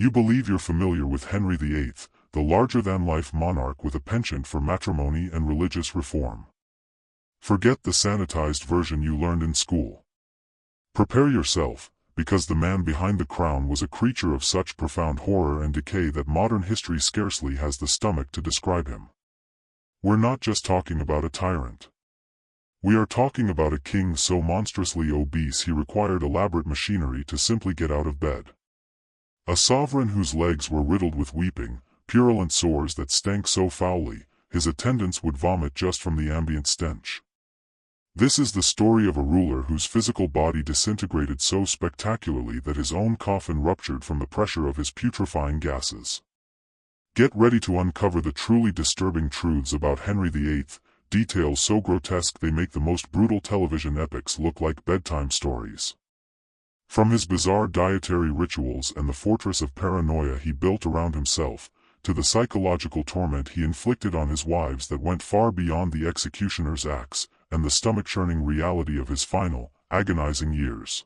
You believe you're familiar with Henry VIII, the larger-than-life monarch with a penchant for matrimony and religious reform. Forget the sanitized version you learned in school. Prepare yourself, because the man behind the crown was a creature of such profound horror and decay that modern history scarcely has the stomach to describe him. We're not just talking about a tyrant. We are talking about a king so monstrously obese he required elaborate machinery to simply get out of bed. A sovereign whose legs were riddled with weeping, purulent sores that stank so foully, his attendants would vomit just from the ambient stench. This is the story of a ruler whose physical body disintegrated so spectacularly that his own coffin ruptured from the pressure of his putrefying gases. Get ready to uncover the truly disturbing truths about Henry VIII, details so grotesque they make the most brutal television epics look like bedtime stories. From his bizarre dietary rituals and the fortress of paranoia he built around himself, to the psychological torment he inflicted on his wives that went far beyond the executioner's axe, and the stomach-churning reality of his final, agonizing years.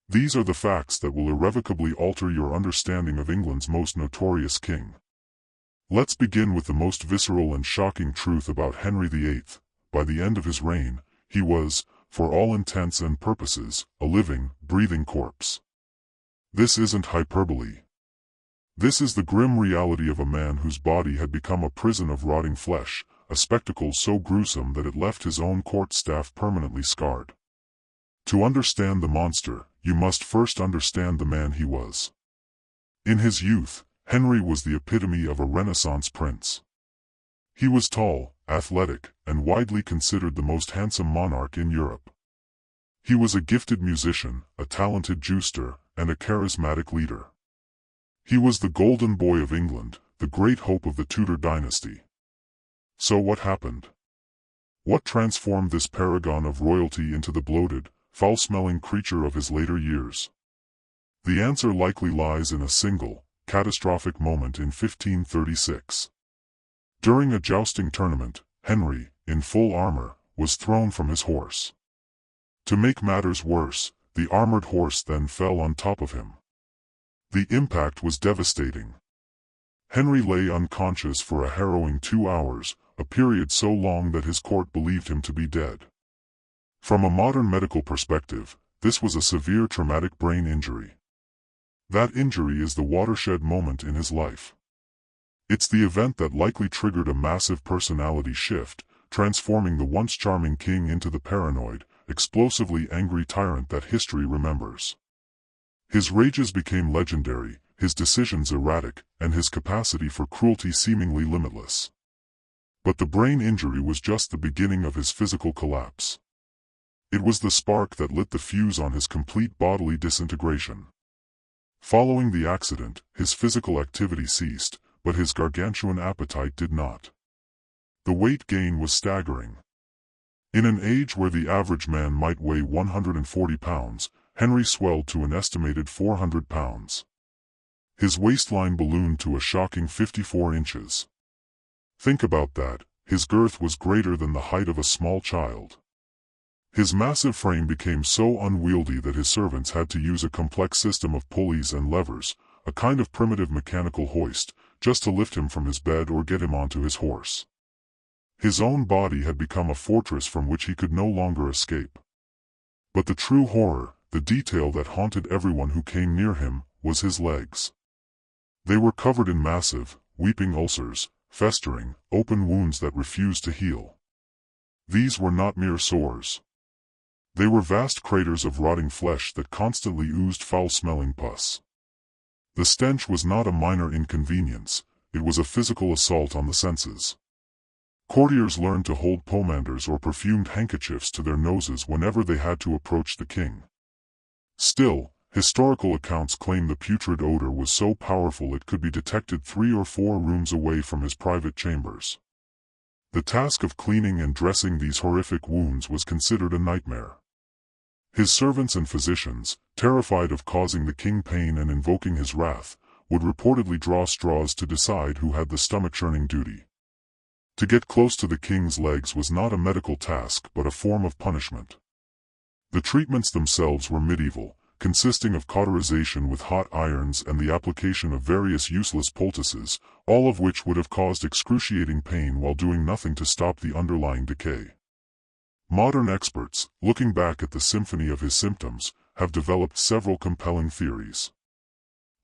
These are the facts that will irrevocably alter your understanding of England's most notorious king. Let's begin with the most visceral and shocking truth about Henry VIII. By the end of his reign, he was, for all intents and purposes, a living, breathing corpse. This isn't hyperbole. This is the grim reality of a man whose body had become a prison of rotting flesh, a spectacle so gruesome that it left his own court staff permanently scarred. To understand the monster, you must first understand the man he was. In his youth, Henry was the epitome of a Renaissance prince. He was tall, athletic, and widely considered the most handsome monarch in Europe. He was a gifted musician, a talented juicer, and a charismatic leader. He was the golden boy of England, the great hope of the Tudor dynasty. So what happened? What transformed this paragon of royalty into the bloated, foul-smelling creature of his later years? The answer likely lies in a single, catastrophic moment in 1536. During a jousting tournament, Henry, in full armor, was thrown from his horse. To make matters worse, the armored horse then fell on top of him. The impact was devastating. Henry lay unconscious for a harrowing 2 hours, a period so long that his court believed him to be dead. From a modern medical perspective, this was a severe traumatic brain injury. That injury is the watershed moment in his life. It's the event that likely triggered a massive personality shift, transforming the once charming king into the paranoid, explosively angry tyrant that history remembers. His rages became legendary, his decisions erratic, and his capacity for cruelty seemingly limitless. But the brain injury was just the beginning of his physical collapse. It was the spark that lit the fuse on his complete bodily disintegration. Following the accident, his physical activity ceased, but his gargantuan appetite did not. The weight gain was staggering. In an age where the average man might weigh 140 pounds, Henry swelled to an estimated 400 pounds. His waistline ballooned to a shocking 54 inches. Think about that, his girth was greater than the height of a small child. His massive frame became so unwieldy that his servants had to use a complex system of pulleys and levers, a kind of primitive mechanical hoist, just to lift him from his bed or get him onto his horse. His own body had become a fortress from which he could no longer escape. But the true horror, the detail that haunted everyone who came near him, was his legs. They were covered in massive, weeping ulcers, festering, open wounds that refused to heal. These were not mere sores. They were vast craters of rotting flesh that constantly oozed foul-smelling pus. The stench was not a minor inconvenience, it was a physical assault on the senses. Courtiers learned to hold pomanders or perfumed handkerchiefs to their noses whenever they had to approach the king. Still, historical accounts claim the putrid odor was so powerful it could be detected 3 or 4 rooms away from his private chambers. The task of cleaning and dressing these horrific wounds was considered a nightmare. His servants and physicians, terrified of causing the king pain and invoking his wrath, would reportedly draw straws to decide who had the stomach-churning duty. To get close to the king's legs was not a medical task but a form of punishment. The treatments themselves were medieval, consisting of cauterization with hot irons and the application of various useless poultices, all of which would have caused excruciating pain while doing nothing to stop the underlying decay. Modern experts, looking back at the symphony of his symptoms, have developed several compelling theories.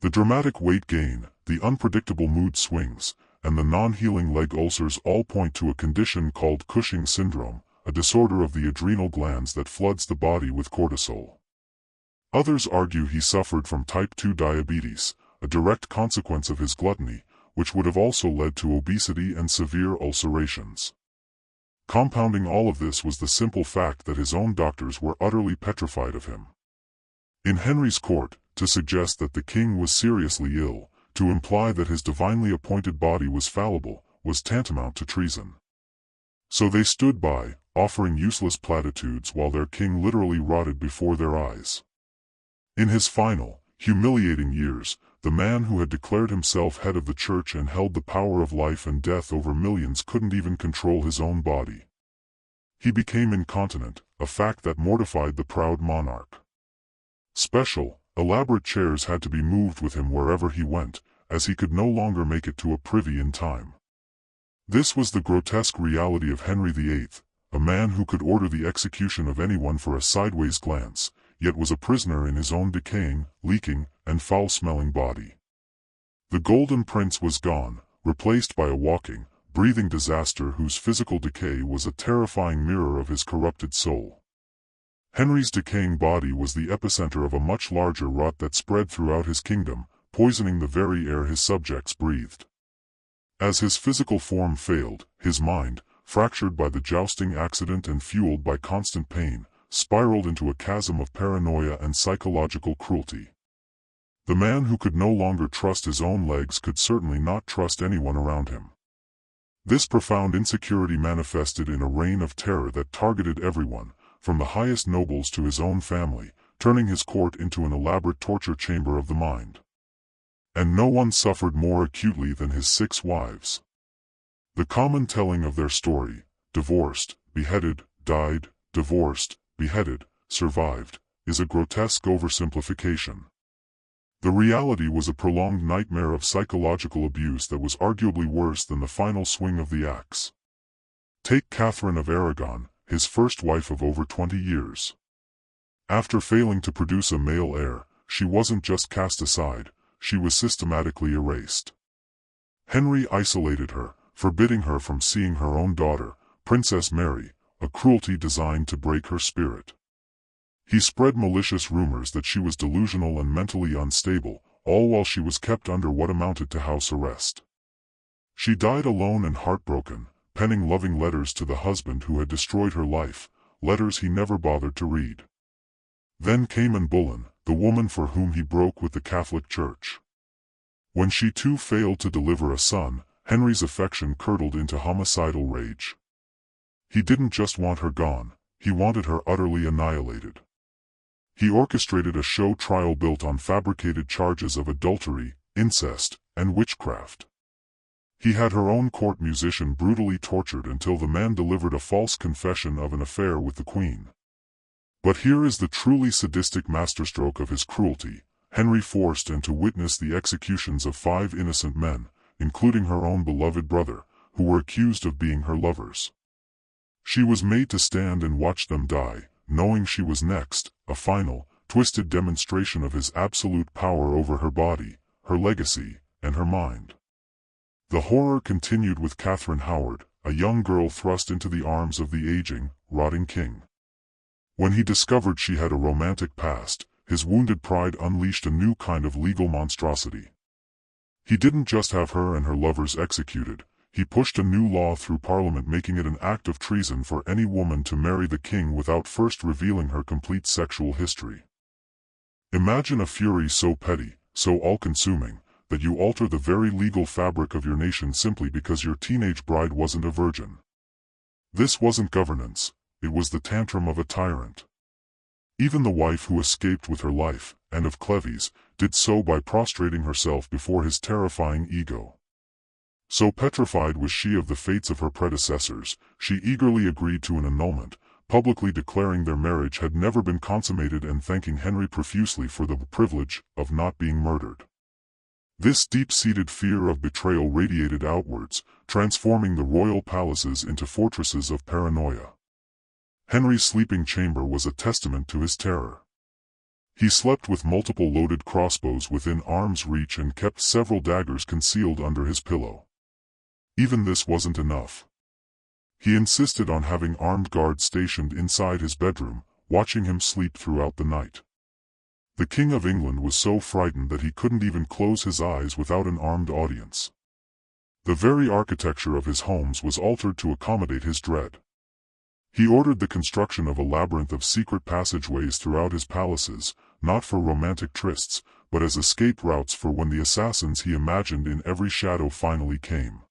The dramatic weight gain, the unpredictable mood swings, and the non-healing leg ulcers all point to a condition called Cushing syndrome, a disorder of the adrenal glands that floods the body with cortisol. Others argue he suffered from type 2 diabetes, a direct consequence of his gluttony, which would have also led to obesity and severe ulcerations. Compounding all of this was the simple fact that his own doctors were utterly petrified of him. In Henry's court, to suggest that the king was seriously ill, to imply that his divinely appointed body was fallible, was tantamount to treason. So they stood by, offering useless platitudes while their king literally rotted before their eyes. In his final, humiliating years, the man who had declared himself head of the church and held the power of life and death over millions couldn't even control his own body. He became incontinent, a fact that mortified the proud monarch. Special, elaborate chairs had to be moved with him wherever he went, as he could no longer make it to a privy in time. This was the grotesque reality of Henry VIII, a man who could order the execution of anyone for a sideways glance, yet was a prisoner in his own decaying, leaking, and foul-smelling body. The Golden Prince was gone, replaced by a walking, breathing disaster whose physical decay was a terrifying mirror of his corrupted soul. Henry's decaying body was the epicenter of a much larger rot that spread throughout his kingdom, poisoning the very air his subjects breathed. As his physical form failed, his mind, fractured by the jousting accident and fueled by constant pain, spiraled into a chasm of paranoia and psychological cruelty. The man who could no longer trust his own legs could certainly not trust anyone around him. This profound insecurity manifested in a reign of terror that targeted everyone, from the highest nobles to his own family, turning his court into an elaborate torture chamber of the mind. And no one suffered more acutely than his 6 wives. The common telling of their story, divorced, beheaded, died, divorced, beheaded, survived, is a grotesque oversimplification. The reality was a prolonged nightmare of psychological abuse that was arguably worse than the final swing of the axe. Take Catherine of Aragon, his first wife of over 20 years. After failing to produce a male heir, she wasn't just cast aside, she was systematically erased. Henry isolated her, forbidding her from seeing her own daughter, Princess Mary, a cruelty designed to break her spirit. He spread malicious rumors that she was delusional and mentally unstable, all while she was kept under what amounted to house arrest. She died alone and heartbroken, penning loving letters to the husband who had destroyed her life, letters he never bothered to read. Then came Bullan, the woman for whom he broke with the Catholic Church. When she too failed to deliver a son, Henry's affection curdled into homicidal rage. He didn't just want her gone, he wanted her utterly annihilated. He orchestrated a show trial built on fabricated charges of adultery, incest, and witchcraft. He had her own court musician brutally tortured until the man delivered a false confession of an affair with the Queen. But here is the truly sadistic masterstroke of his cruelty. Henry forced and to witness the executions of 5 innocent men, including her own beloved brother, who were accused of being her lovers. She was made to stand and watch them die, knowing she was next, a final, twisted demonstration of his absolute power over her body, her legacy, and her mind. The horror continued with Catherine Howard, a young girl thrust into the arms of the aging, rotting king. When he discovered she had a romantic past, his wounded pride unleashed a new kind of legal monstrosity. He didn't just have her and her lovers executed, he pushed a new law through Parliament making it an act of treason for any woman to marry the king without first revealing her complete sexual history. Imagine a fury so petty, so all-consuming, that you alter the very legal fabric of your nation simply because your teenage bride wasn't a virgin. This wasn't governance, it was the tantrum of a tyrant. Even the wife who escaped with her life, and of Cleves, did so by prostrating herself before his terrifying ego. So petrified was she of the fates of her predecessors, she eagerly agreed to an annulment, publicly declaring their marriage had never been consummated and thanking Henry profusely for the privilege of not being murdered. This deep-seated fear of betrayal radiated outwards, transforming the royal palaces into fortresses of paranoia. Henry's sleeping chamber was a testament to his terror. He slept with multiple loaded crossbows within arm's reach and kept several daggers concealed under his pillow. Even this wasn't enough. He insisted on having armed guards stationed inside his bedroom, watching him sleep throughout the night. The King of England was so frightened that he couldn't even close his eyes without an armed audience. The very architecture of his homes was altered to accommodate his dread. He ordered the construction of a labyrinth of secret passageways throughout his palaces, not for romantic trysts, but as escape routes for when the assassins he imagined in every shadow finally came.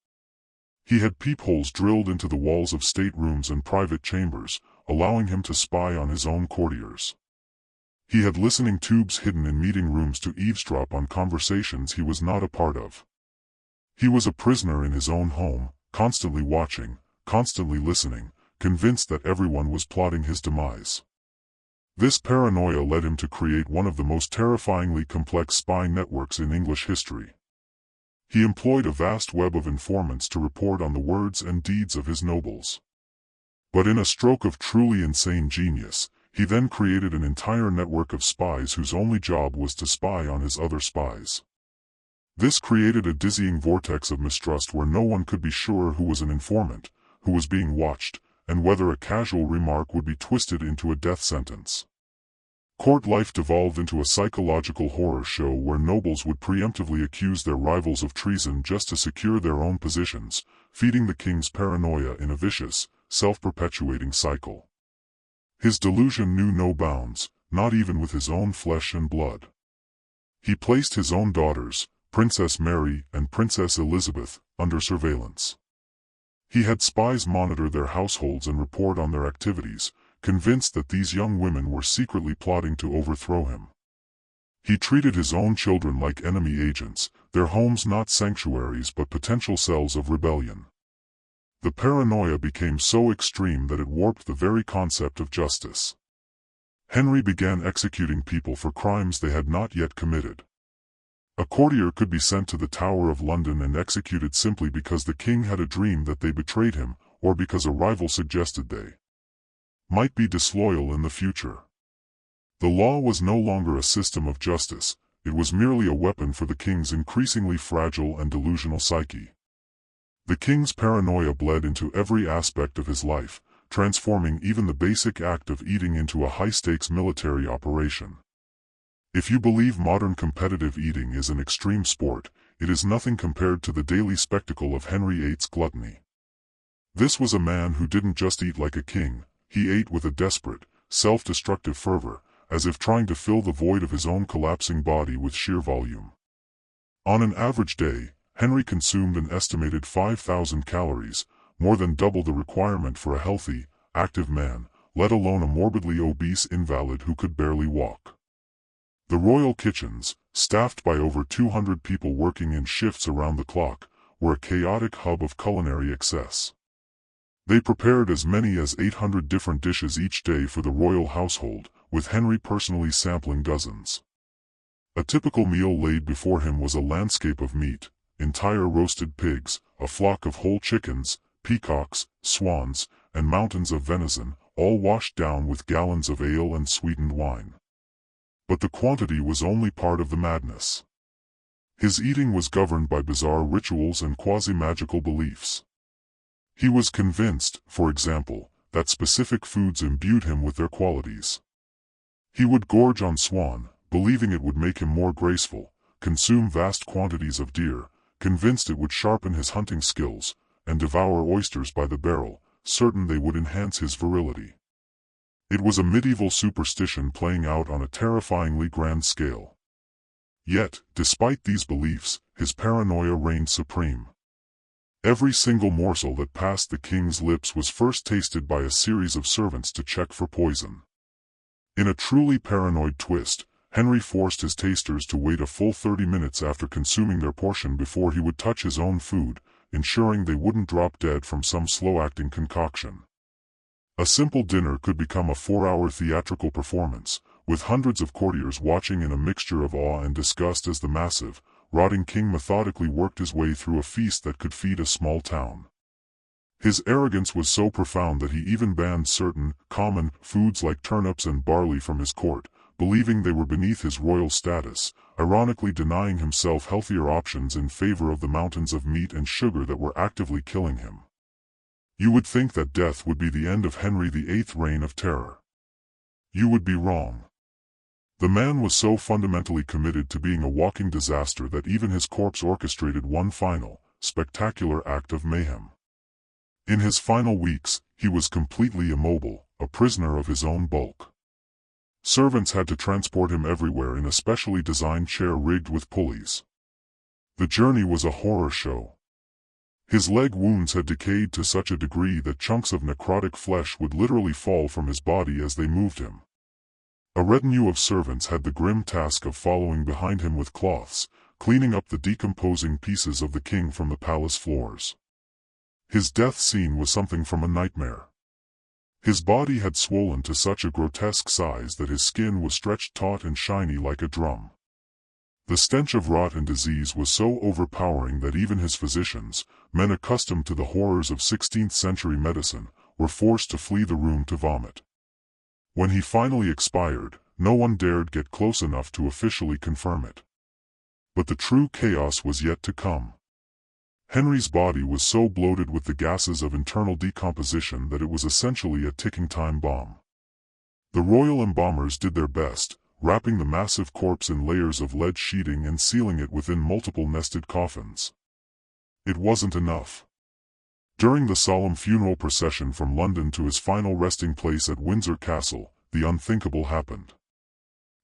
He had peepholes drilled into the walls of staterooms and private chambers, allowing him to spy on his own courtiers. He had listening tubes hidden in meeting rooms to eavesdrop on conversations he was not a part of. He was a prisoner in his own home, constantly watching, constantly listening, convinced that everyone was plotting his demise. This paranoia led him to create one of the most terrifyingly complex spy networks in English history. He employed a vast web of informants to report on the words and deeds of his nobles. But in a stroke of truly insane genius, he then created an entire network of spies whose only job was to spy on his other spies. This created a dizzying vortex of mistrust where no one could be sure who was an informant, who was being watched, and whether a casual remark would be twisted into a death sentence. Court life devolved into a psychological horror show where nobles would preemptively accuse their rivals of treason just to secure their own positions, feeding the king's paranoia in a vicious, self-perpetuating cycle. His delusion knew no bounds, not even with his own flesh and blood. He placed his own daughters, Princess Mary and Princess Elizabeth, under surveillance. He had spies monitor their households and report on their activities, convinced that these young women were secretly plotting to overthrow him. He treated his own children like enemy agents, their homes not sanctuaries but potential cells of rebellion. The paranoia became so extreme that it warped the very concept of justice. Henry began executing people for crimes they had not yet committed. A courtier could be sent to the Tower of London and executed simply because the king had a dream that they betrayed him, or because a rival suggested they might be disloyal in the future. The law was no longer a system of justice, it was merely a weapon for the king's increasingly fragile and delusional psyche. The king's paranoia bled into every aspect of his life, transforming even the basic act of eating into a high-stakes military operation. If you believe modern competitive eating is an extreme sport, it is nothing compared to the daily spectacle of Henry VIII's gluttony. This was a man who didn't just eat like a king, he ate with a desperate, self-destructive fervor, as if trying to fill the void of his own collapsing body with sheer volume. On an average day, Henry consumed an estimated 5,000 calories, more than double the requirement for a healthy, active man, let alone a morbidly obese invalid who could barely walk. The royal kitchens, staffed by over 200 people working in shifts around the clock, were a chaotic hub of culinary excess. They prepared as many as 800 different dishes each day for the royal household, with Henry personally sampling dozens. A typical meal laid before him was a landscape of meat, entire roasted pigs, a flock of whole chickens, peacocks, swans, and mountains of venison, all washed down with gallons of ale and sweetened wine. But the quantity was only part of the madness. His eating was governed by bizarre rituals and quasi-magical beliefs. He was convinced, for example, that specific foods imbued him with their qualities. He would gorge on swan, believing it would make him more graceful, consume vast quantities of deer, convinced it would sharpen his hunting skills, and devour oysters by the barrel, certain they would enhance his virility. It was a medieval superstition playing out on a terrifyingly grand scale. Yet, despite these beliefs, his paranoia reigned supreme. Every single morsel that passed the king's lips was first tasted by a series of servants to check for poison. In a truly paranoid twist, Henry forced his tasters to wait a full 30 minutes after consuming their portion before he would touch his own food, ensuring they wouldn't drop dead from some slow-acting concoction. A simple dinner could become a 4-hour theatrical performance, with hundreds of courtiers watching in a mixture of awe and disgust as the massive, rotting king methodically worked his way through a feast that could feed a small town. His arrogance was so profound that he even banned certain, common, foods like turnips and barley from his court, believing they were beneath his royal status, ironically denying himself healthier options in favor of the mountains of meat and sugar that were actively killing him. You would think that death would be the end of Henry VIII's reign of terror. You would be wrong. The man was so fundamentally committed to being a walking disaster that even his corpse orchestrated one final, spectacular act of mayhem. In his final weeks, he was completely immobile, a prisoner of his own bulk. Servants had to transport him everywhere in a specially designed chair rigged with pulleys. The journey was a horror show. His leg wounds had decayed to such a degree that chunks of necrotic flesh would literally fall from his body as they moved him. A retinue of servants had the grim task of following behind him with cloths, cleaning up the decomposing pieces of the king from the palace floors. His death scene was something from a nightmare. His body had swollen to such a grotesque size that his skin was stretched taut and shiny like a drum. The stench of rot and disease was so overpowering that even his physicians, men accustomed to the horrors of 16th-century medicine, were forced to flee the room to vomit. When he finally expired, no one dared get close enough to officially confirm it. But the true chaos was yet to come. Henry's body was so bloated with the gases of internal decomposition that it was essentially a ticking time bomb. The royal embalmers did their best, wrapping the massive corpse in layers of lead sheeting and sealing it within multiple nested coffins. It wasn't enough. During the solemn funeral procession from London to his final resting place at Windsor Castle, the unthinkable happened.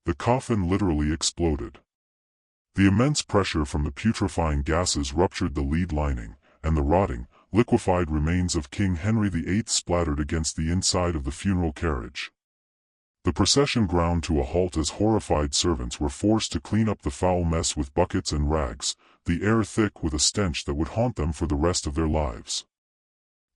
The coffin literally exploded. The immense pressure from the putrefying gases ruptured the lead lining, and the rotting, liquefied remains of King Henry VIII splattered against the inside of the funeral carriage. The procession ground to a halt as horrified servants were forced to clean up the foul mess with buckets and rags, the air thick with a stench that would haunt them for the rest of their lives.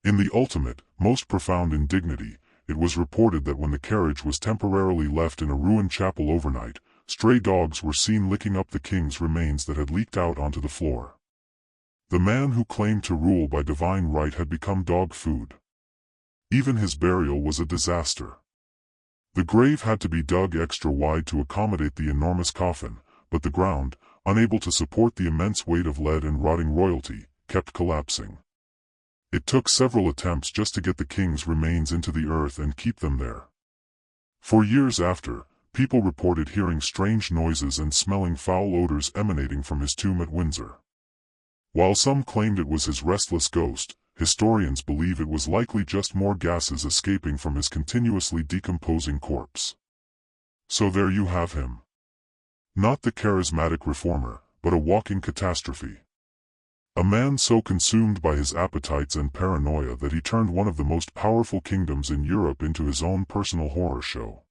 In the ultimate, most profound indignity, it was reported that when the carriage was temporarily left in a ruined chapel overnight, stray dogs were seen licking up the king's remains that had leaked out onto the floor. The man who claimed to rule by divine right had become dog food. Even his burial was a disaster. The grave had to be dug extra wide to accommodate the enormous coffin, but the ground, unable to support the immense weight of lead and rotting royalty, kept collapsing. It took several attempts just to get the king's remains into the earth and keep them there. For years after, people reported hearing strange noises and smelling foul odors emanating from his tomb at Windsor. While some claimed it was his restless ghost, historians believe it was likely just more gases escaping from his continuously decomposing corpse. So there you have him. Not the charismatic reformer, but a walking catastrophe. A man so consumed by his appetites and paranoia that he turned one of the most powerful kingdoms in Europe into his own personal horror show.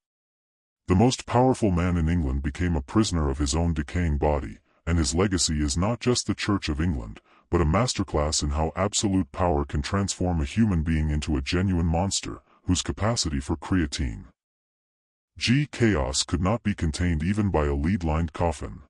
The most powerful man in England became a prisoner of his own decaying body, and his legacy is not just the Church of England, but a masterclass in how absolute power can transform a human being into a genuine monster, whose capacity for creatine chaos could not be contained even by a lead-lined coffin.